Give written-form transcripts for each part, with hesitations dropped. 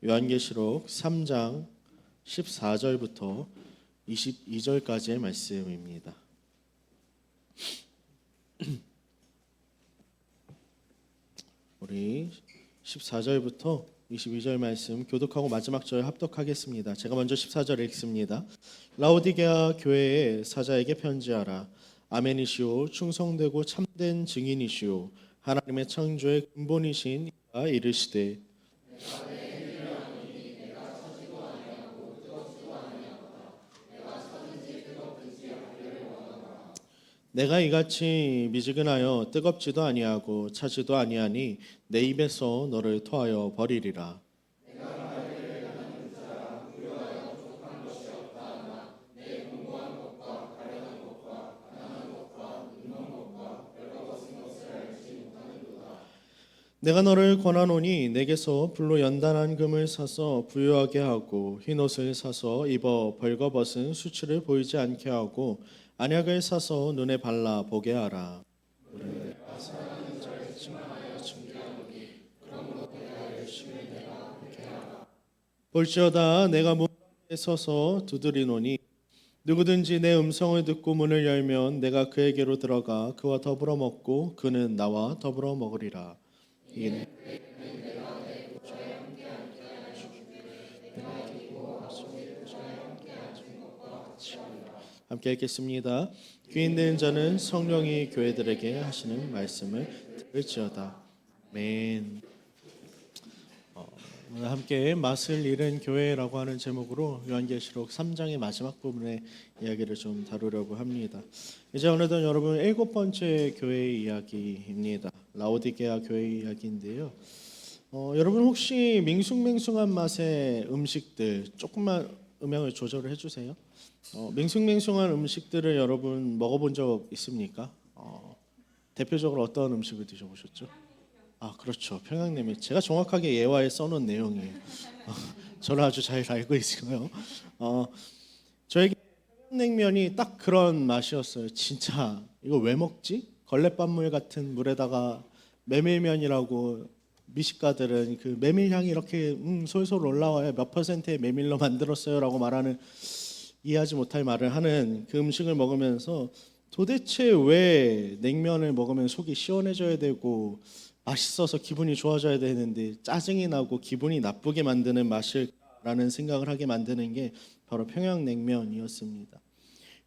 요한계시록 3장 14절부터 22절까지의 말씀입니다. 우리 14절부터 22절 말씀 교독하고 마지막 절 합독하겠습니다. 제가 먼저 14절 읽습니다. 라오디게아 교회의 사자에게 편지하라. 아멘이시오 충성되고 참된 증인이시오 하나님의 창조의 근본이신 이가 이르시되 내가 이같이 미지근하여 뜨겁지도 아니하고 차지도 아니하니 내 입에서 너를 토하여 버리리라. 내가 너를 권하노니 내게서 불로 연단한 금을 사서 부유하게 하고 흰옷을 사서 입어 벌거벗은 수치를 보이지 않게 하고 안약을 사서 눈에 발라 보게 하라. 볼지어다 내가 문 앞에 서서 두드리노니 누구든지 내 음성을 듣고 문을 열면 내가 그에게로 들어가 그와 더불어 먹고 그는 나와 더불어 먹으리라. 이는 함께 읽겠습니다. 귀 있는 자는 성령이 교회들에게 하시는 말씀을 들을지어다. 아멘. 오늘 함께 맛을 잃은 교회라고 하는 제목으로 요한계시록 3장의 마지막 부분의 이야기를 좀 다루려고 합니다. 이제 어느덧 여러분 7번째 교회의 이야기입니다. 라오디게아 교회의 이야기인데요. 여러분 혹시 밍숭맹숭한 맛의 음식들 조금만 음향을 조절을 해주세요. 밍숭맹숭한 음식들을 여러분 먹어본 적 있습니까? 대표적으로 어떤 음식을 드셔보셨죠? 그렇죠. 평양냉면. 제가 정확하게 예화에 써놓은 내용이에요. 저를 아주 잘 알고 있어요. 저에게 평양냉면이 딱 그런 맛이었어요. 진짜 이거 왜 먹지? 걸레밥물 같은 물에다가 메밀면이라고 미식가들은 그 메밀향이 이렇게 솔솔 올라와요. 몇 퍼센트의 메밀로 만들었어요라고 말하는 이해하지 못할 말을 하는 그 음식을 먹으면서 도대체 왜 냉면을 먹으면 속이 시원해져야 되고 맛있어서 기분이 좋아져야 되는데 짜증이 나고 기분이 나쁘게 만드는 맛일까라는 생각을 하게 만드는 게 바로 평양냉면이었습니다.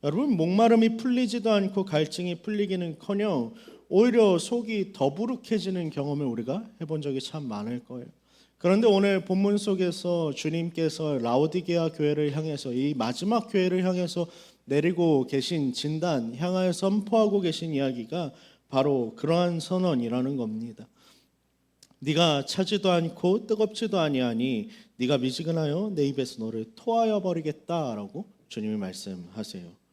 여러분 목마름이 풀리지도 않고 갈증이 풀리기는커녕 오히려 속이 더부룩해지는 경험을 우리가 해본 적이 참 많을 거예요. 그런데 오늘 본문 속에서 주님께서 라오디게아 교회를 향해서 이 마지막 교회를 향해서 내리고 계신 진단, 향하여 선포하고 계신 이야기가 바로 그러한 선언이라는 겁니다. 네가 차지도 않고 뜨겁지도 아니하니 네가 미지근하여 내 입에서 너를 토하여 버리겠다라고 주님이 말씀하세요.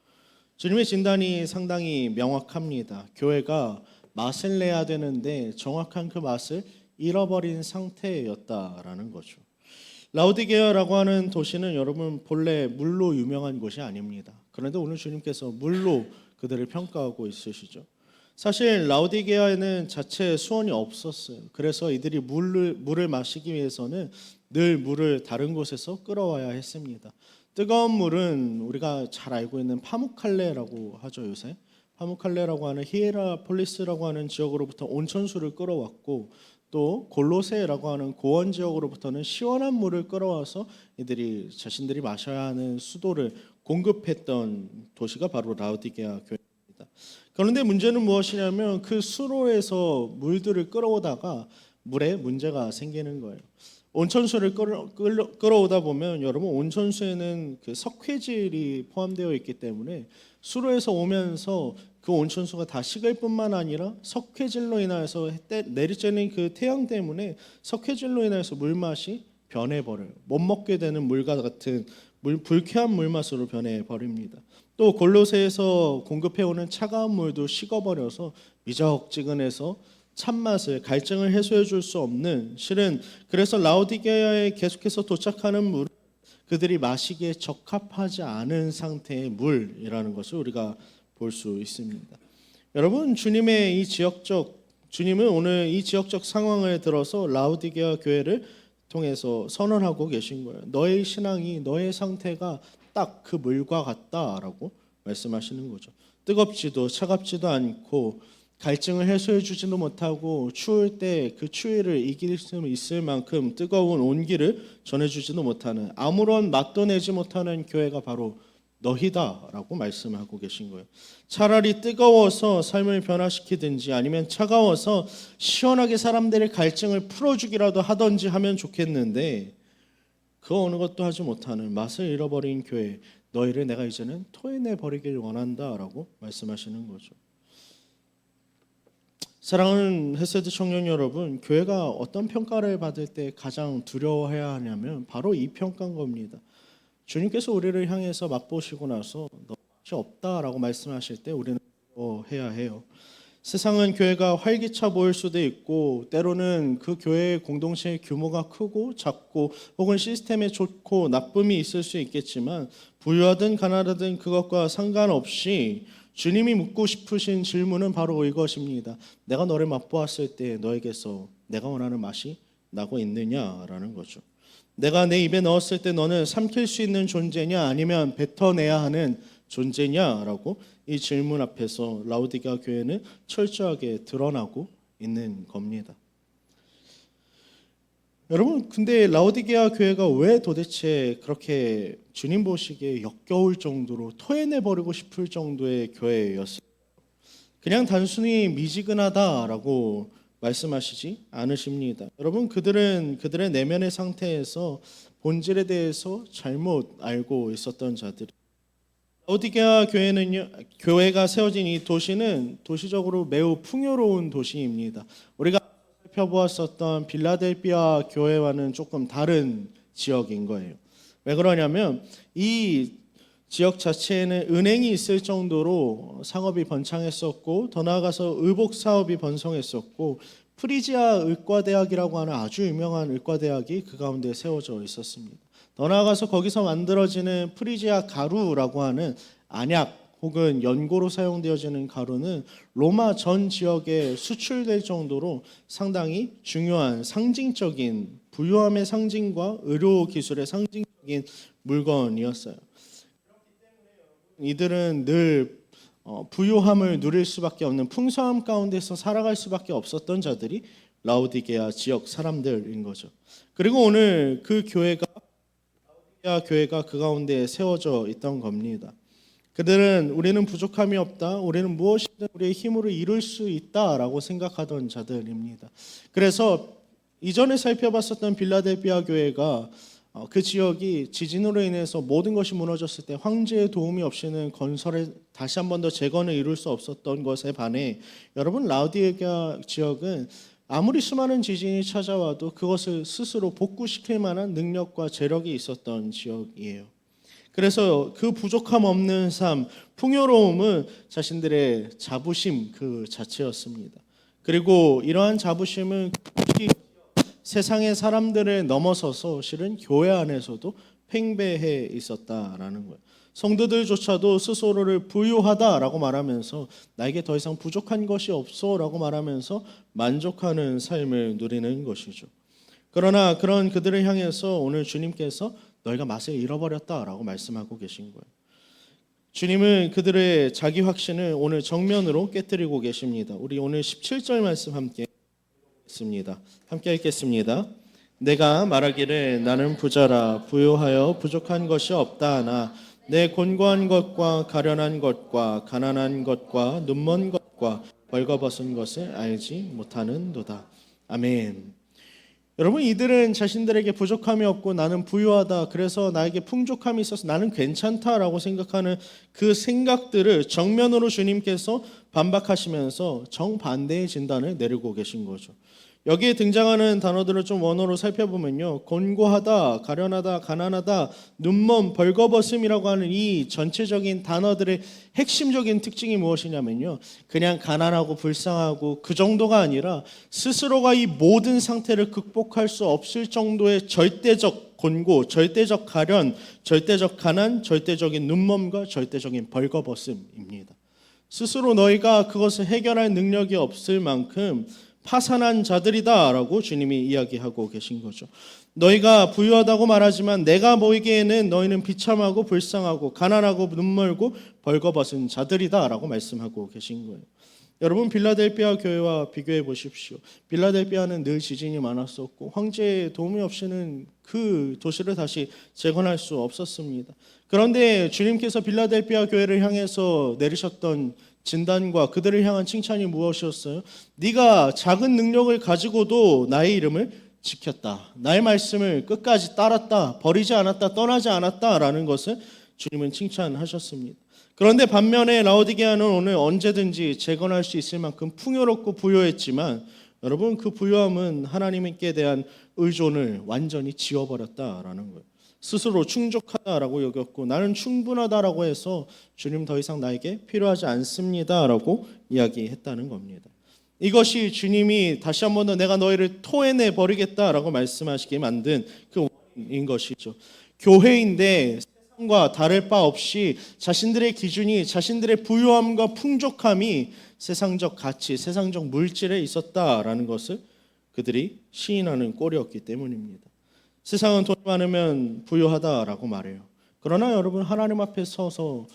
주님의 진단이 상당히 명확합니다. 교회가 맛을 내야 되는데 정확한 그 맛을 잃어버린 상태였다라는 거죠. 라오디게아라고 하는 도시는 여러분 본래 물로 유명한 곳이 아닙니다. 그런데 오늘 주님께서 물로 그들을 평가하고 있으시죠. 사실 라오디게아에는 자체 수원이 없었어요. 그래서 이들이 물을 마시기 위해서는 늘 물을 다른 곳에서 끌어와야 했습니다. 뜨거운 물은 우리가 잘 알고 있는 파무칼레라고 하죠. 요새 파무칼레라고 하는 히에라폴리스라고 하는 지역으로부터 온천수를 끌어왔고 또 골로세라고 하는 고원 지역으로부터는 시원한 물을 끌어와서 이들이 자신들이 마셔야 하는 수도를 공급했던 도시가 바로 라오디게아 교회입니다. 그런데 문제는 무엇이냐면 그 수로에서 물들을 끌어오다가 물에 문제가 생기는 거예요. 온천수를 끌어오다 보면 여러분 온천수에는 그 석회질이 포함되어 있기 때문에 수로에서 오면서 그 온천수가 다 식을 뿐만 아니라 석회질로 인해서 내리쬐는 그 태양 때문에 석회질로 인해서 물맛이 변해버려요. 못 먹게 되는 물과 같은 불쾌한 물맛으로 변해버립니다. 또 골로새에서 공급해오는 차가운 물도 식어버려서 미적지근해서 참맛을 갈증을 해소해 줄 수 없는 실은 그래서 라오디게아에 계속해서 도착하는 물은 그들이 마시기에 적합하지 않은 상태의 물이라는 것을 우리가 볼 수 있습니다. 여러분 주님은 오늘 이 지역적 상황을 들어서 라오디게아 교회를 통해서 선언하고 계신 거예요. 너의 신앙이, 너의 상태가 딱 그 물과 같다라고 말씀하시는 거죠. 뜨겁지도 차갑지도 않고 갈증을 해소해 주지도 못하고 추울 때 그 추위를 이길 수 있을 만큼 뜨거운 온기를 전해주지도 못하는, 아무런 맛도 내지 못하는 교회가 바로 너희다라고 말씀하고 계신 거예요. 차라리 뜨거워서 삶을 변화시키든지 아니면 차가워서 시원하게 사람들의 갈증을 풀어주기라도 하든지 하면 좋겠는데, 그 어느 것도 하지 못하는 맛을 잃어버린 교회, 너희를 내가 이제는 토해내 버리길 원한다라고 말씀하시는 거죠. 사랑하는 헤세드 청년 여러분, 교회가 어떤 평가를 받을 때 가장 두려워해야 하냐면 바로 이 평가인 겁니다. 주님께서 우리를 향해서 맛보시고 나서 너 맛이 없다라고 말씀하실 때 우리는 해야 해요. 세상은 교회가 활기차 보일 수도 있고, 때로는 그 교회의 공동체의 규모가 크고 작고 혹은 시스템에 좋고 나쁨이 있을 수 있겠지만, 부유하든 가난하든 그것과 상관없이 주님이 묻고 싶으신 질문은 바로 이것입니다. 내가 너를 맛보았을 때 너에게서 내가 원하는 맛이 나고 있느냐라는 거죠. 내가 내 입에 넣었을 때 너는 삼킬 수 있는 존재냐 아니면 뱉어내야 하는 존재냐라고 이 질문 앞에서 라오디게아 교회는 철저하게 드러나고 있는 겁니다. 여러분, 근데 라오디게아 교회가 왜 도대체 그렇게 주님 보시기에 역겨울 정도로 토해내버리고 싶을 정도의 교회였어요? 그냥 단순히 미지근하다라고 말씀하시지 않으십니다. 여러분, 그들의 내면의 상태에서 본질에 대해서 잘못 알고 있었던 자들. 라오디게아 교회가 세워진 이 도시는 도시적으로 매우 풍요로운 도시입니다. 우리가 살펴보았었던 빌라델피아 교회와는 조금 다른 지역인 거예요. 왜 그러냐면 이 지역 자체에는 은행이 있을 정도로 상업이 번창했었고, 더 나아가서 의복 사업이 번성했었고, 프리지아 의과대학이라고 하는 아주 유명한 의과대학이 그 가운데 세워져 있었습니다. 더 나아가서 거기서 만들어지는 프리지아 가루라고 하는 안약 혹은 연고로 사용되어지는 가루는 로마 전 지역에 수출될 정도로 상당히 중요한 상징적인 부유함의 상징과 의료 기술의 상징적인 물건이었어요. 이들은 늘 부유함을 누릴 수밖에 없는, 풍성함 가운데서 살아갈 수밖에 없었던 자들이 라오디게아 지역 사람들인 거죠. 그리고 오늘 그 교회가 그 가운데 세워져 있던 겁니다. 그들은 우리는 부족함이 없다, 우리는 무엇이든 우리의 힘으로 이룰 수 있다라고 생각하던 자들입니다. 그래서 이전에 살펴봤었던 빌라델피아 교회가 그 지역이 지진으로 인해서 모든 것이 무너졌을 때 황제의 도움이 없이는 건설에 다시 한 번 더 재건을 이룰 수 없었던 것에 반해, 여러분, 라오디게아 지역은 아무리 수많은 지진이 찾아와도 그것을 스스로 복구시킬 만한 능력과 재력이 있었던 지역이에요. 그래서 그 부족함 없는 삶, 풍요로움은 자신들의 자부심 그 자체였습니다. 그리고 이러한 자부심은 세상의 사람들을 넘어서서 실은 교회 안에서도 팽배해 있었다라는 거예요. 성도들조차도 스스로를 부유하다라고 말하면서 나에게 더 이상 부족한 것이 없어라고 말하면서 만족하는 삶을 누리는 것이죠. 그러나 그런 그들을 향해서 오늘 주님께서 너희가 맛을 잃어버렸다라고 말씀하고 계신 거예요. 주님은 그들의 자기 확신을 오늘 정면으로 깨뜨리고 계십니다. 우리 오늘 17절 말씀 함께 읽겠습니다. 함께 읽겠습니다. 내가 말하기를 나는 부자라 부유하여 부족한 것이 없다 하나 내 곤고한 것과 가련한 것과 가난한 것과 눈먼 것과 벌거벗은 것을 알지 못하는도다. 아멘. 여러분, 이들은 자신들에게 부족함이 없고 나는 부유하다, 그래서 나에게 풍족함이 있어서 나는 괜찮다라고 생각하는 그 생각들을 정면으로 주님께서 반박하시면서 정반대의 진단을 내리고 계신 거죠. 여기에 등장하는 단어들을 좀 원어로 살펴보면요, 곤고하다, 가련하다, 가난하다, 눈먼, 벌거벗음이라고 하는 이 전체적인 단어들의 핵심적인 특징이 무엇이냐면요, 그냥 가난하고 불쌍하고 그 정도가 아니라 스스로가 이 모든 상태를 극복할 수 없을 정도의 절대적 곤고, 절대적 가련, 절대적 가난, 절대적인 눈먼과 절대적인 벌거벗음입니다. 스스로 너희가 그것을 해결할 능력이 없을 만큼 파산한 자들이다라고 주님이 이야기하고 계신 거죠. 너희가 부유하다고 말하지만 내가 보이기에는 너희는 비참하고 불쌍하고 가난하고 눈멀고 벌거벗은 자들이다라고 말씀하고 계신 거예요. 여러분, 빌라델피아 교회와 비교해 보십시오. 빌라델피아는 늘 지진이 많았었고 황제의 도움이 없이는 그 도시를 다시 재건할 수 없었습니다. 그런데 주님께서 빌라델피아 교회를 향해서 내리셨던 진단과 그들을 향한 칭찬이 무엇이었어요? 네가 작은 능력을 가지고도 나의 이름을 지켰다. 나의 말씀을 끝까지 따랐다. 버리지 않았다. 떠나지 않았다라는 것을 주님은 칭찬하셨습니다. 그런데 반면에 라오디게아는 오늘 언제든지 재건할 수 있을 만큼 풍요롭고 부유했지만 여러분, 그 부유함은 하나님께 대한 의존을 완전히 지워버렸다라는 거예요. 스스로 충족하다라고 여겼고 나는 충분하다라고 해서 주님 더 이상 나에게 필요하지 않습니다라고 이야기했다는 겁니다. 이것이 주님이 다시 한 번 더 내가 너희를 토해내 버리겠다라고 말씀하시게 만든 그 원인인 것이죠. 교회인데 세상과 다를 바 없이 자신들의 기준이 자신들의 부유함과 풍족함이 세상적 가치, 세상적 물질에 있었다라는 것을 그들이 시인하는 꼴이었기 때문입니다. 세상은 돈 많으면 부유하다라고 말해요. 그러나 여러분, 하나님 앞에 서서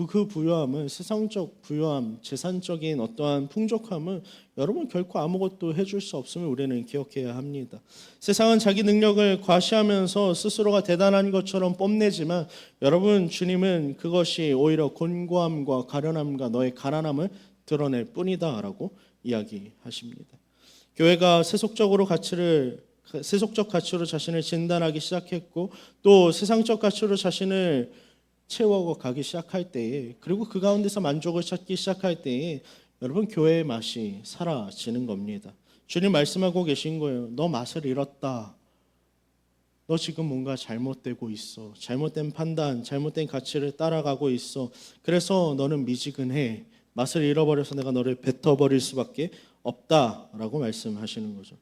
그 부유함은 세상적 부유함, 재산적인 어떠한 풍족함은 여러분 결코 아무것도 해줄 수 없음을 우리는 기억해야 합니다. 세상은 자기 능력을 과시하면서 스스로가 대단한 것처럼 뽐내지만 여러분, 주님은 그것이 오히려 곤고함과 가련함과 너의 가난함을 드러낼 뿐이다라고 이야기하십니다. 교회가 세속적 가치로 자신을 진단하기 시작했고 또 세상적 가치로 자신을 채워가기 시작할 때에, 그리고 그 가운데서 만족을 찾기 시작할 때에 여러분, 교회의 맛이 사라지는 겁니다. 주님 말씀하고 계신 거예요. 너 맛을 잃었다. 너 지금 뭔가 잘못되고 있어. 잘못된 판단, 잘못된 가치를 따라가고 있어. 그래서 너는 미지근해. 맛을 잃어버려서 내가 너를 뱉어버릴 수밖에 없다라고 말씀하시는 거죠.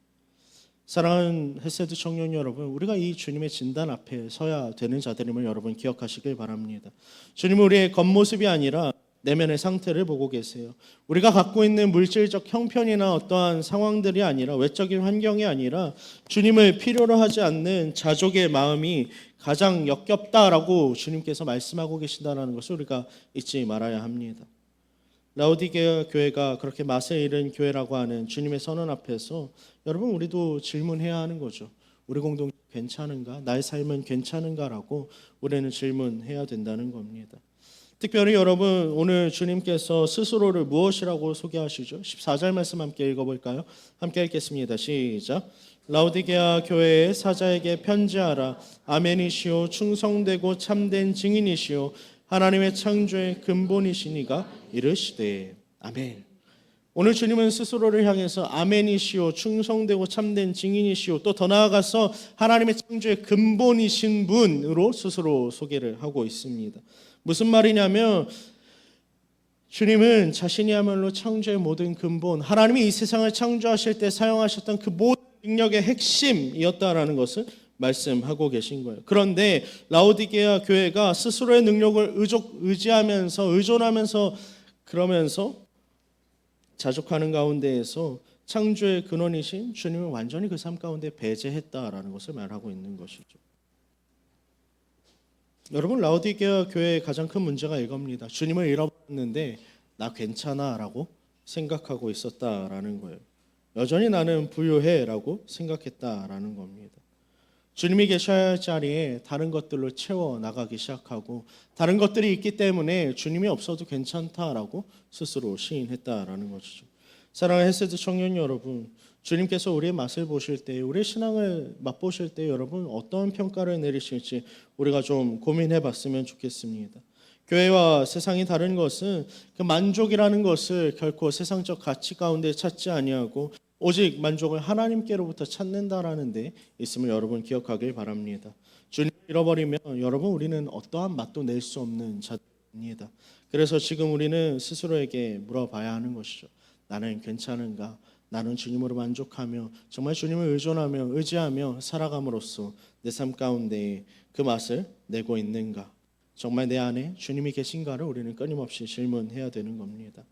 사랑하는 헤세드 청년 여러분, 우리가 이 주님의 진단 앞에 서야 되는 자들임을 여러분 기억하시길 바랍니다. 주님은 우리의 겉모습이 아니라 내면의 상태를 보고 계세요. 우리가 갖고 있는 물질적 형편이나 어떠한 상황들이 아니라, 외적인 환경이 아니라 주님을 필요로 하지 않는 자족의 마음이 가장 역겹다라고 주님께서 말씀하고 계신다는 것을 우리가 잊지 말아야 합니다. 라오디게아 교회가 그렇게 맛을 잃은 교회라고 하는 주님의 선언 앞에서 여러분, 우리도 질문해야 하는 거죠. 우리 공동체 괜찮은가? 나의 삶은 괜찮은가라고 우리는 질문해야 된다는 겁니다. 특별히 여러분, 오늘 주님께서 스스로를 무엇이라고 소개하시죠? 14절 말씀 함께 읽어볼까요? 함께 읽겠습니다. 시작. 라오디게아 교회의 사자에게 편지하라. 아멘이시오. 충성되고 참된 증인이시오. 하나님의 창조의 근본이시니가 이르시되. 아멘. 오늘 주님은 스스로를 향해서 아멘이시오, 충성되고 참된 증인이시오, 또 더 나아가서 하나님의 창조의 근본이신 분으로 스스로 소개를 하고 있습니다. 무슨 말이냐면 주님은 자신이야말로 창조의 모든 근본, 하나님이 이 세상을 창조하실 때 사용하셨던 그 모든 능력의 핵심이었다라는 것을 말씀하고 계신 거예요. 그런데 라오디게아 교회가 스스로의 능력을 의존하면서 그러면서 자족하는 가운데에서 창조의 근원이신 주님을 완전히 그 삶 가운데 배제했다라는 것을 말하고 있는 것이죠. 여러분, 라오디게아 교회의 가장 큰 문제가 이겁니다. 주님을 잃어버렸는데 나 괜찮아라고 생각하고 있었다라는 거예요. 여전히 나는 부유해라고 생각했다라는 겁니다. 주님이 계셔야 할 자리에 다른 것들로 채워 나가기 시작하고, 다른 것들이 있기 때문에 주님이 없어도 괜찮다라고 스스로 시인했다라는 것이죠. 사랑하는 헤세드 청년 여러분, 주님께서 우리의 맛을 보실 때, 우리의 신앙을 맛보실 때 여러분 어떤 평가를 내리실지 우리가 좀 고민해 봤으면 좋겠습니다. 교회와 세상이 다른 것은 그 만족이라는 것을 결코 세상적 가치 가운데 찾지 아니하고 오직 만족을 하나님께로부터 찾는다라는 데 있음을 여러분 기억하길 바랍니다. 주님을 잃어버리면 여러분, 우리는 어떠한 맛도 낼 수 없는 자입니다. 그래서 지금 우리는 스스로에게 물어봐야 하는 것이죠. 나는 괜찮은가? 나는 주님으로 만족하며 정말 주님을 의지하며 살아감으로써 내 삶 가운데 그 맛을 내고 있는가? 정말 내 안에 주님이 계신가를 우리는 끊임없이 질문해야 되는 겁니다.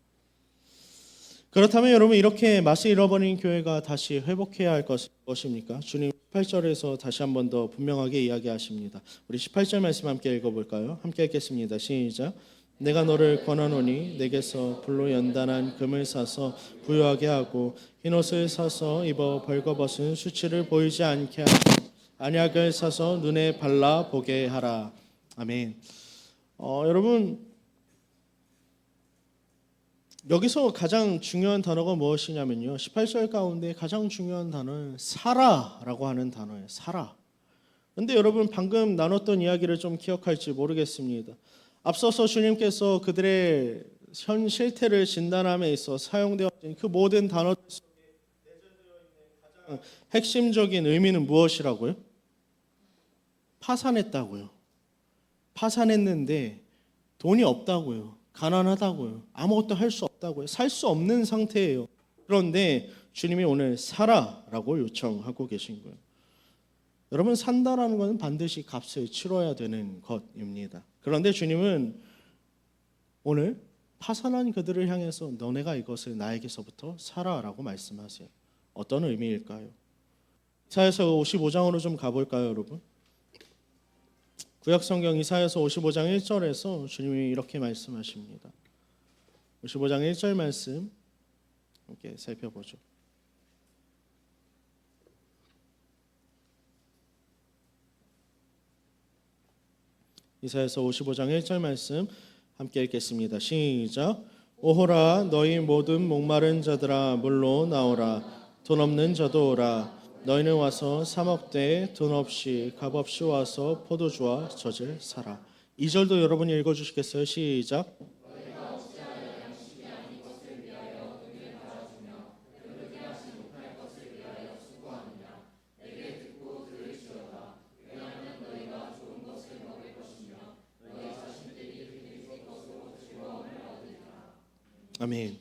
그렇다면 여러분 이렇게 맛을 잃어버린 교회가 다시 회복해야 할 것은 무엇입니까? 주님 18절에서 다시 한 번 더 분명하게 이야기하십니다. 우리 18절 말씀 함께 읽어볼까요? 함께 읽겠습니다. 시작. 내가 너를 권하노니 내게서 불로 연단한 금을 사서 부유하게 하고 흰옷을 사서 입어 벌거벗은 수치를 보이지 않게 하고 안약을 사서 눈에 발라 보게 하라. 아멘. 여러분 여기서 가장 중요한 단어가 무엇이냐면요. 18절 가운데 가장 중요한 단어는 살아라고 하는 단어예요. 살아. 그런데 여러분 방금 나눴던 이야기를 좀 기억할지 모르겠습니다. 앞서서 주님께서 그들의 현 실태를 진단함에 있어 사용되어진 그 모든 단어들 속에 내재되어 있는 가장 핵심적인 의미는 무엇이라고요? 파산했다고요. 파산했는데 돈이 없다고요. 가난하다고요. 아무것도 할 수 없다고요. 살 수 없는 상태예요. 그런데 주님이 오늘 살아라고 요청하고 계신 거예요. 여러분 산다라는 것은 반드시 값을 치러야 되는 것입니다. 그런데 주님은 오늘 파산한 그들을 향해서 너네가 이것을 나에게서부터 사라라고 말씀하세요. 어떤 의미일까요? 이사야서 55장으로 좀 가볼까요, 여러분? 구약성경 이사야서 55장 1절에서 주님이 이렇게 말씀하십니다. 55장 1절 말씀 함께 살펴보죠. 이사야서 55장 1절 말씀 함께 읽겠습니다. 시작. 오호라 너희 모든 목마른 자들아 물로 나오라. 돈 없는 자도 오라. 너희는 와서 사 먹되 돈 없이 값 없이 와서 포도주와 젖을 사라. 2절도 여러분이 읽어주시겠어요? 시작. 아멘.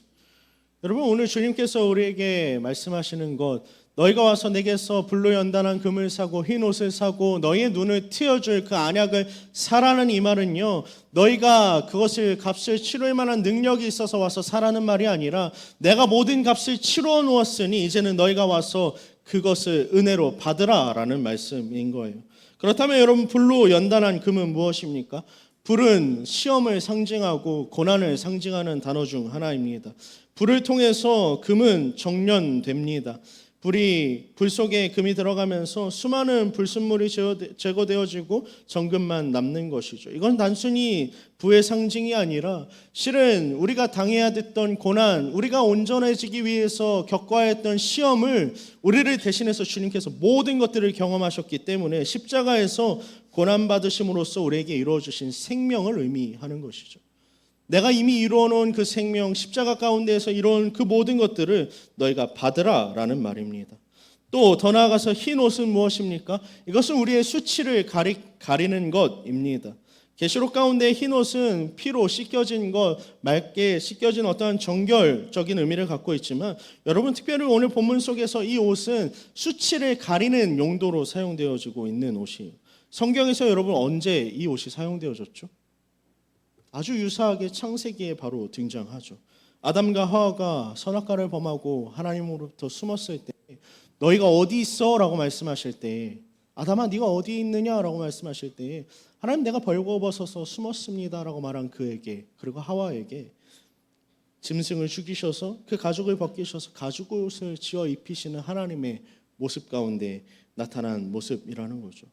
여러분 오늘 주님께서 우리에게 말씀하시는 것, 너희가 와서 내게서 불로 연단한 금을 사고 흰 옷을 사고 너희의 눈을 트여줄 그 안약을 사라는 이 말은요, 너희가 그것을 값을 치를 만한 능력이 있어서 와서 사라는 말이 아니라 내가 모든 값을 치러 놓았으니 이제는 너희가 와서 그것을 은혜로 받으라라는 말씀인 거예요. 그렇다면 여러분 불로 연단한 금은 무엇입니까? 불은 시험을 상징하고 고난을 상징하는 단어 중 하나입니다. 불을 통해서 금은 정련됩니다. 불 속에 금이 들어가면서 수많은 불순물이 제거되어지고 정금만 남는 것이죠. 이건 단순히 부의 상징이 아니라 실은 우리가 당해야 됐던 고난, 우리가 온전해지기 위해서 겪어야 했던 시험을 우리를 대신해서 주님께서 모든 것들을 경험하셨기 때문에 십자가에서 고난받으심으로써 우리에게 이루어주신 생명을 의미하는 것이죠. 내가 이미 이루어놓은 그 생명, 십자가 가운데에서 이루어놓은 그 모든 것들을 너희가 받으라라는 말입니다. 또 더 나아가서 흰 옷은 무엇입니까? 이것은 우리의 수치를 가리는 것입니다. 계시록 가운데 흰 옷은 피로 씻겨진 것, 맑게 씻겨진 어떠한 정결적인 의미를 갖고 있지만 여러분 특별히 오늘 본문 속에서 이 옷은 수치를 가리는 용도로 사용되어지고 있는 옷이에요. 성경에서 여러분 언제 이 옷이 사용되어졌죠? 아주 유사하게 창세기에 바로 등장하죠. 아담과 하와가 선악과를 범하고 하나님으로부터 숨었을 때 너희가 어디 있어? 라고 말씀하실 때 아담아 네가 어디 있느냐? 라고 말씀하실 때 하나님 내가 벌거벗어서 숨었습니다 라고 말한 그에게 그리고 하와에게 짐승을 죽이셔서 그 가죽을 벗기셔서 가죽옷을 지어 입히시는 하나님의 모습 가운데 나타난 모습이라는 거죠.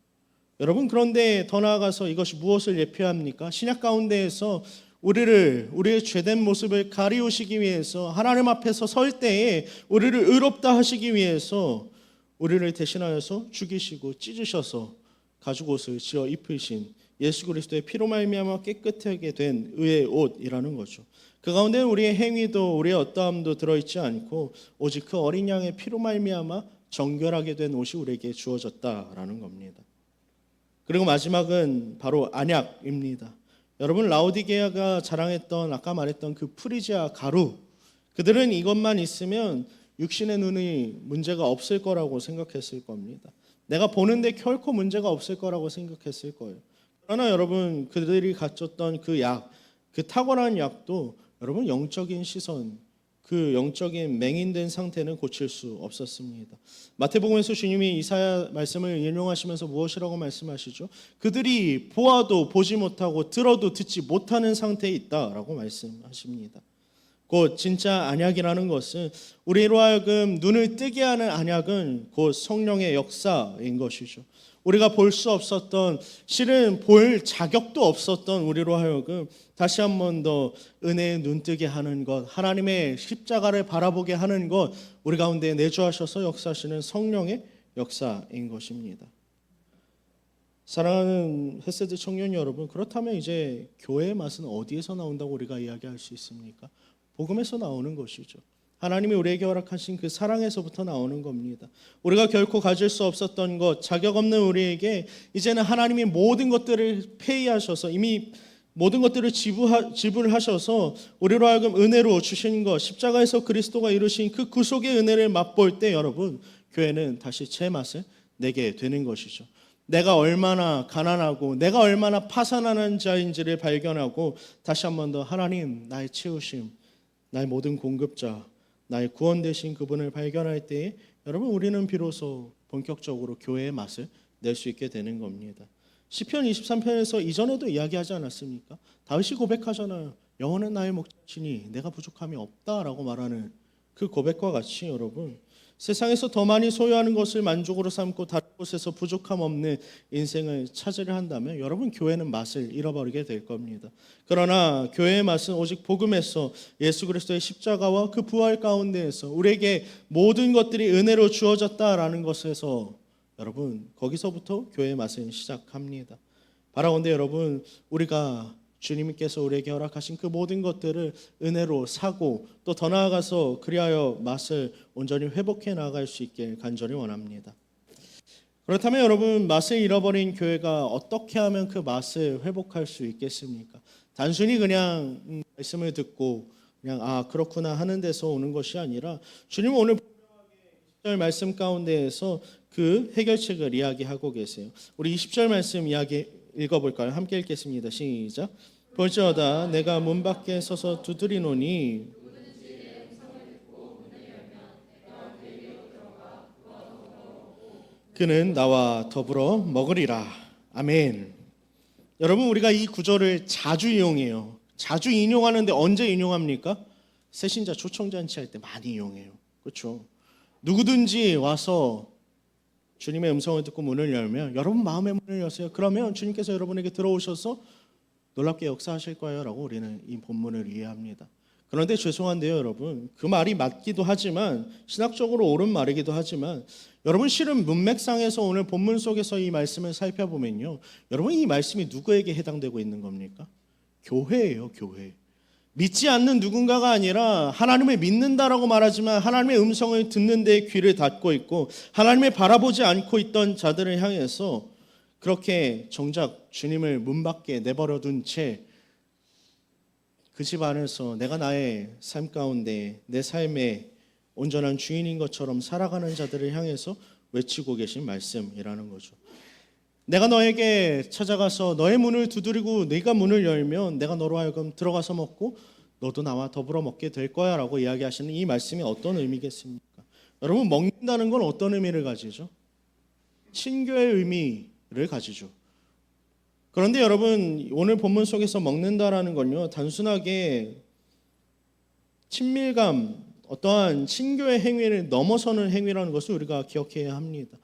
여러분 그런데 더 나아가서 이것이 무엇을 예표합니까? 신약 가운데에서 우리의 죄된 모습을 가리우시기 위해서 하나님 앞에서 설 때에 우리를 의롭다 하시기 위해서 우리를 대신하여서 죽이시고 찢으셔서 가죽옷을 지어 입으신 예수 그리스도의 피로 말미암아 깨끗하게 된 의의 옷이라는 거죠. 그 가운데 우리의 행위도 우리의 어떠함도 들어있지 않고 오직 그 어린 양의 피로 말미암아 정결하게 된 옷이 우리에게 주어졌다라는 겁니다. 그리고 마지막은 바로 안약입니다. 여러분 라오디게아가 자랑했던 아까 말했던 그 프리지아 가루, 그들은 이것만 있으면 육신의 눈이 문제가 없을 거라고 생각했을 겁니다. 내가 보는데 결코 문제가 없을 거라고 생각했을 거예요. 그러나 여러분 그들이 가졌던 그 약, 그 탁월한 약도 여러분 영적인 시선, 그 영적인 맹인된 상태는 고칠 수 없었습니다. 마태복음에서 주님이 이사야 말씀을 인용하시면서 무엇이라고 말씀하시죠? 그들이 보아도 보지 못하고 들어도 듣지 못하는 상태에 있다라고 말씀하십니다. 곧 진짜 언약이라는 것은 우리로 하여금 눈을 뜨게 하는 언약은 곧 성령의 역사인 것이죠. 우리가 볼 수 없었던, 실은 볼 자격도 없었던 우리로 하여금 다시 한 번 더 은혜의 눈뜨게 하는 것, 하나님의 십자가를 바라보게 하는 것, 우리 가운데 내주하셔서 역사하시는 성령의 역사인 것입니다. 사랑하는 헤세드 청년 여러분, 그렇다면 이제 교회의 맛은 어디에서 나온다고 우리가 이야기할 수 있습니까? 복음에서 나오는 것이죠. 하나님이 우리에게 허락하신 그 사랑에서부터 나오는 겁니다. 우리가 결코 가질 수 없었던 것, 자격 없는 우리에게 이제는 하나님이 모든 것들을 페이하셔서, 이미 모든 것들을 지불하셔서 우리로 하여금 은혜로 주신 것, 십자가에서 그리스도가 이루신 그 구속의 은혜를 맛볼 때 여러분, 교회는 다시 제 맛을 내게 되는 것이죠. 내가 얼마나 가난하고 내가 얼마나 파산하는 자인지를 발견하고 다시 한 번 더 하나님, 나의 채우심, 나의 모든 공급자, 나의 구원 되신 그분을 발견할 때에 여러분, 우리는 비로소 본격적으로 교회의 맛을 낼 수 있게 되는 겁니다. 시편 23편에서 이전에도 이야기하지 않았습니까? 다윗이 고백하잖아요. 여호와는 나의 목자시니 내가 부족함이 없다라고 말하는 그 고백과 같이 여러분, 세상에서 더 많이 소유하는 것을 만족으로 삼고 다른 곳에서 부족함 없는 인생을 찾으려 한다면 여러분, 교회는 맛을 잃어버리게 될 겁니다. 그러나 교회의 맛은 오직 복음에서 예수 그리스도의 십자가와 그 부활 가운데에서 우리에게 모든 것들이 은혜로 주어졌다라는 것에서 여러분, 거기서부터 교회의 맛은 시작합니다. 바라건대 여러분, 우리가 주님께서 우리에게 허락하신 그 모든 것들을 은혜로 사고 또 더 나아가서 그리하여 맛을 온전히 회복해 나갈 수 있길 간절히 원합니다. 그렇다면 여러분, 맛을 잃어버린 교회가 어떻게 하면 그 맛을 회복할 수 있겠습니까? 단순히 그냥 말씀을 듣고 그냥 그렇구나 하는 데서 오는 것이 아니라 주님은 오늘 20절 말씀 가운데에서 그 해결책을 이야기하고 계세요. 우리 20절 말씀 읽어볼까요? 함께 읽겠습니다. 시작. 볼지어다 내가 문 밖에 서서 두드리노니 그는 나와 더불어 먹으리라. 아멘. 여러분, 우리가 이 구절을 자주 이용해요. 자주 인용하는데 언제 인용합니까? 새신자 초청잔치 할 때 많이 이용해요. 그렇죠? 누구든지 와서 주님의 음성을 듣고 문을 열면 여러분 마음의 문을 여세요. 그러면 주님께서 여러분에게 들어오셔서 놀랍게 역사하실 거예요 라고 우리는 이 본문을 이해합니다. 그런데 죄송한데요 여러분, 그 말이 맞기도 하지만 신학적으로 옳은 말이기도 하지만 여러분, 실은 문맥상에서 오늘 본문 속에서 이 말씀을 살펴보면요, 여러분, 이 말씀이 누구에게 해당되고 있는 겁니까? 교회예요. 교회. 믿지 않는 누군가가 아니라 하나님을 믿는다라고 말하지만 하나님의 음성을 듣는 데 귀를 닫고 있고 하나님을 바라보지 않고 있던 자들을 향해서 그렇게 정작 주님을 문 밖에 내버려 둔 채 그 집 안에서 내가 나의 삶 가운데 내 삶의 온전한 주인인 것처럼 살아가는 자들을 향해서 외치고 계신 말씀이라는 거죠. 내가 너에게 찾아가서 너의 문을 두드리고 네가 문을 열면 내가 너로 하여금 들어가서 먹고 너도 나와 더불어 먹게 될 거야 라고 이야기하시는 이 말씀이 어떤 의미겠습니까? 여러분, 먹는다는 건 어떤 의미를 가지죠? 친교의 의미를 가지죠. 그런데 여러분, 오늘 본문 속에서 먹는다라는 건요, 단순하게 친밀감, 어떠한 친교의 행위를 넘어서는 행위라는 것을 우리가 기억해야 합니다.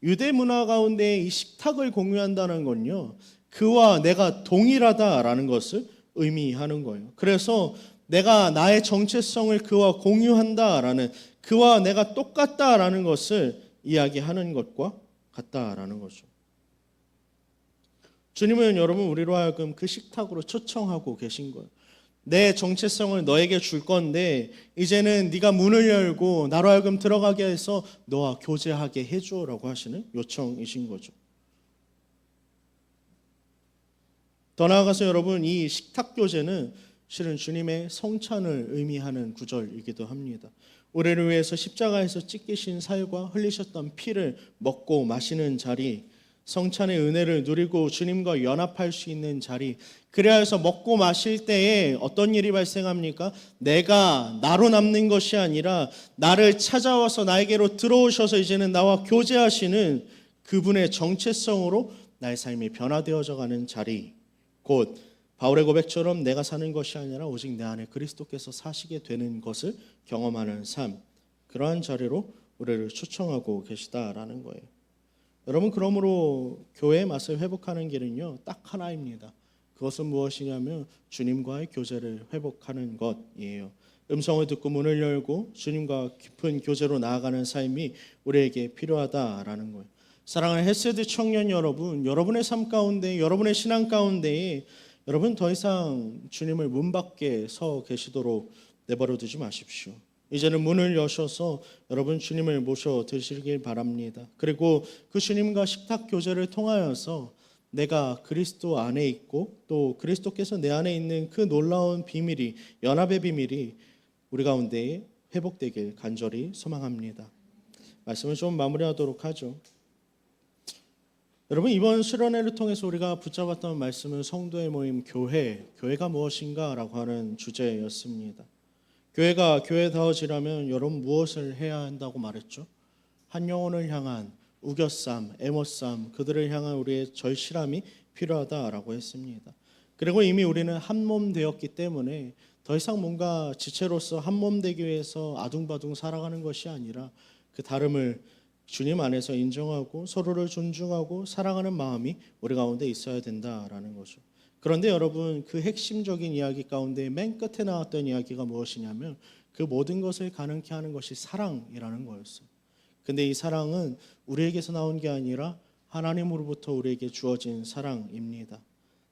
유대 문화 가운데 이 식탁을 공유한다는 건요, 그와 내가 동일하다라는 것을 의미하는 거예요. 그래서 내가 나의 정체성을 그와 공유한다라는, 그와 내가 똑같다라는 것을 이야기하는 것과 같다라는 거죠. 주님은 여러분, 우리로 하여금 그 식탁으로 초청하고 계신 거예요. 내 정체성을 너에게 줄 건데 이제는 네가 문을 열고 나로 하여금 들어가게 해서 너와 교제하게 해줘라고 하시는 요청이신 거죠. 더 나아가서 여러분, 이 식탁 교제는 실은 주님의 성찬을 의미하는 구절이기도 합니다. 우리를 위해서 십자가에서 찢기신 살과 흘리셨던 피를 먹고 마시는 자리, 성찬의 은혜를 누리고 주님과 연합할 수 있는 자리, 그래야 해서 먹고 마실 때에 어떤 일이 발생합니까? 내가 나로 남는 것이 아니라 나를 찾아와서 나에게로 들어오셔서 이제는 나와 교제하시는 그분의 정체성으로 나의 삶이 변화되어져 가는 자리, 곧 바울의 고백처럼 내가 사는 것이 아니라 오직 내 안에 그리스도께서 사시게 되는 것을 경험하는 삶, 그러한 자리로 우리를 초청하고 계시다라는 거예요. 여러분, 그러므로 교회의 맛을 회복하는 길은요, 딱 하나입니다. 그것은 무엇이냐면 주님과의 교제를 회복하는 것이에요. 음성을 듣고 문을 열고 주님과 깊은 교제로 나아가는 삶이 우리에게 필요하다라는 거예요. 사랑하는 헤세드 청년 여러분, 여러분의 삶 가운데, 여러분의 신앙 가운데에 여러분 더 이상 주님을 문 밖에 서 계시도록 내버려 두지 마십시오. 이제는 문을 여셔서 여러분 주님을 모셔 드시길 바랍니다. 그리고 그 주님과 식탁 교제를 통하여서 내가 그리스도 안에 있고 또 그리스도께서 내 안에 있는 그 놀라운 비밀이, 연합의 비밀이 우리 가운데 회복되길 간절히 소망합니다. 말씀을 좀 마무리하도록 하죠. 여러분, 이번 수련회를 통해서 우리가 붙잡았던 말씀은 성도의 모임 교회가 무엇인가라고 하는 주제였습니다. 교회가 교회다워지려면 여러분 무엇을 해야 한다고 말했죠? 한 영혼을 향한 우겨쌈, 애모쌈, 그들을 향한 우리의 절실함이 필요하다라고 했습니다. 그리고 이미 우리는 한 몸 되었기 때문에 더 이상 뭔가 지체로서 한 몸 되기 위해서 아둥바둥 살아가는 것이 아니라 그 다름을 주님 안에서 인정하고 서로를 존중하고 사랑하는 마음이 우리 가운데 있어야 된다라는 거죠. 그런데 여러분, 그 핵심적인 이야기 가운데 맨 끝에 나왔던 이야기가 무엇이냐면 그 모든 것을 가능케 하는 것이 사랑이라는 거였어요. 근데 이 사랑은 우리에게서 나온 게 아니라 하나님으로부터 우리에게 주어진 사랑입니다.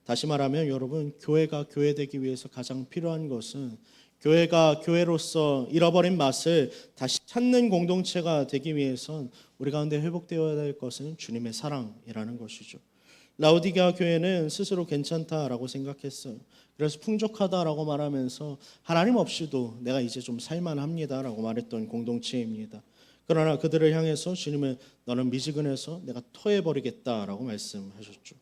다시 말하면 여러분, 교회가 교회되기 위해서 가장 필요한 것은 교회가 교회로서 잃어버린 맛을 다시 찾는 공동체가 되기 위해선 우리 가운데 회복되어야 될 것은 주님의 사랑이라는 것이죠. 라오디게아 교회는 스스로 괜찮다라고 생각했어요. 그래서 풍족하다라고 말하면서 하나님 없이도 내가 이제 좀 살만합니다라고 말했던 공동체입니다. 그러나 그들을 향해서 주님은 너는 미지근해서 내가 토해버리겠다라고 말씀하셨죠.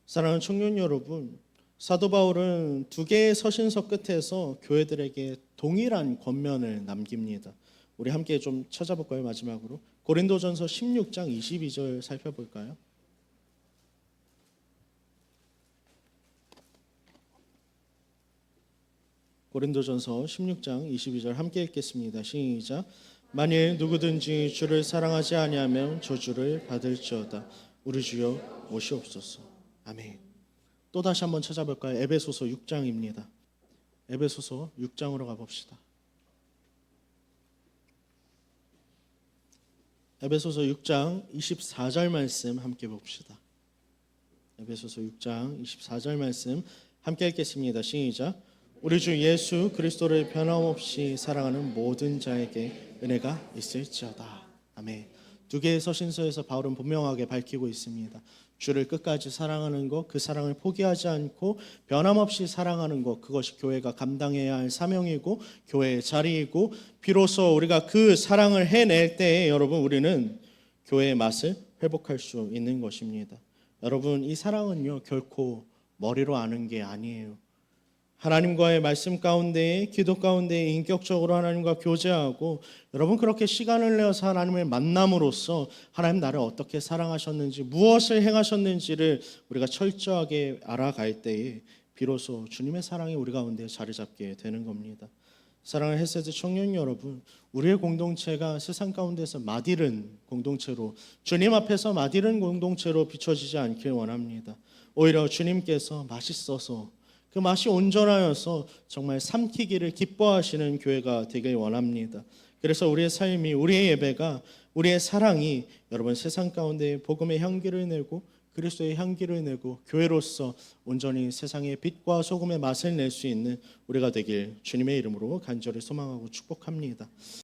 사랑하는 청년 여러분, 사도 바울은 두 개의 서신서 끝에서 교회들에게 동일한 권면을 남깁니다. 우리 함께 좀 찾아볼까요? 마지막으로 고린도전서 16장 22절 살펴볼까요? 고린도전서 16장 22절 함께 읽겠습니다. 시작. 만일 누구든지 주를 사랑하지 아니하면 저주를 받을지어다. 우리 주여 오시옵소서. 아멘. 또 다시 한번 찾아볼까요? 에베소서 6장입니다. 에베소서 6장으로 가봅시다. 에베소서 6장 24절 말씀 함께 봅시다. 에베소서 6장 24절 말씀 함께 읽겠습니다. 시작. 우리 주 예수 그리스도를 변함없이 사랑하는 모든 자에게 은혜가 있을지어다. 아멘. 두 개의 서신서에서 바울은 분명하게 밝히고 있습니다. 주를 끝까지 사랑하는 것, 그 사랑을 포기하지 않고 변함없이 사랑하는 것, 그것이 교회가 감당해야 할 사명이고 교회의 자리이고, 비로소 우리가 그 사랑을 해낼 때에 여러분 우리는 교회의 맛을 회복할 수 있는 것입니다. 여러분, 이 사랑은요 결코 머리로 아는 게 아니에요. 하나님과의 말씀 가운데에, 기도 가운데에 인격적으로 하나님과 교제하고, 여러분 그렇게 시간을 내어서 하나님을 만남으로써 하나님 나를 어떻게 사랑하셨는지, 무엇을 행하셨는지를 우리가 철저하게 알아갈 때에 비로소 주님의 사랑이 우리 가운데 자리 잡게 되는 겁니다. 사랑하는 헤세드 청년 여러분, 우리의 공동체가 세상 가운데서 맛있는 공동체로, 주님 앞에서 맛있는 공동체로 비춰지지 않길 원합니다. 오히려 주님께서 맛있어서 그 맛이 온전하여서 정말 삼키기를 기뻐하시는 교회가 되길 원합니다. 그래서 우리의 삶이, 우리의 예배가, 우리의 사랑이 여러분 세상 가운데 복음의 향기를 내고 그리스도의 향기를 내고 교회로서 온전히 세상의 빛과 소금의 맛을 낼 수 있는 우리가 되길 주님의 이름으로 간절히 소망하고 축복합니다.